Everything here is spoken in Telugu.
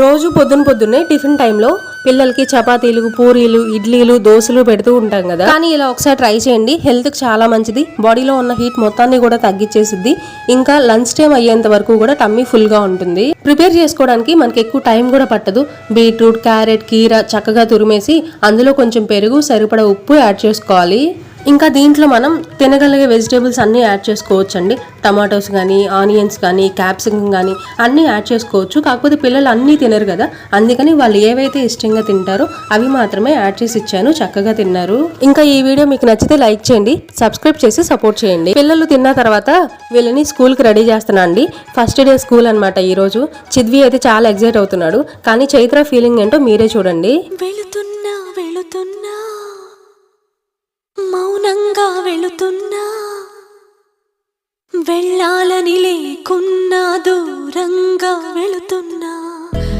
రోజు పొద్దున్నే టిఫిన్ టైంలో పిల్లలకి చపాతీలు, పూరీలు, ఇడ్లీలు, దోశలు పెడుతూ ఉంటాం కదా. కానీ ఇలా ఒకసారి ట్రై చేయండి, హెల్త్ కి చాలా మంచిది. బాడీలో ఉన్న హీట్ మొత్తాన్ని కూడా తగ్గించేసిద్ది. ఇంకా లంచ్ టైం అయ్యేంత వరకు కూడా టమ్మీ ఫుల్ గా ఉంటుంది. ప్రిపేర్ చేసుకోవడానికి మనకి ఎక్కువ టైం కూడా పట్టదు. బీట్రూట్, క్యారెట్, కీర చక్కగా తురిమేసి అందులో కొంచెం పెరుగు, సరిపడా ఉప్పు యాడ్ చేసుకోవాలి. ఇంకా దీంట్లో మనం తినగలిగే వెజిటేబుల్స్ అన్నీ యాడ్ చేసుకోవచ్చు అండి. టమాటోస్ కానీ, ఆనియన్స్ కానీ, క్యాప్సికమ్ కానీ అన్నీ యాడ్ చేసుకోవచ్చు. కాకపోతే పిల్లలు అన్నీ తినరు కదా, అందుకని వాళ్ళు ఏవైతే ఇష్టంగా తింటారో అవి మాత్రమే యాడ్ చేసి ఇచ్చాను. చక్కగా తిన్నారు. ఇంకా ఈ వీడియో మీకు నచ్చితే లైక్ చేయండి, సబ్స్క్రైబ్ చేసి సపోర్ట్ చేయండి. పిల్లలు తిన్న తర్వాత వీళ్ళని స్కూల్కి రెడీ చేస్తున్నా అండి. ఫస్ట్ డే స్కూల్ అనమాట ఈరోజు. చిద్వి అయితే చాలా ఎక్సైట్ అవుతున్నాడు, కానీ చైత్ర ఫీలింగ్ ఏంటో మీరే చూడండి. మౌనంగా వెళుతున్నా, వెళ్ళాలని లేకున్నా, దూరంగా వెళుతున్నా.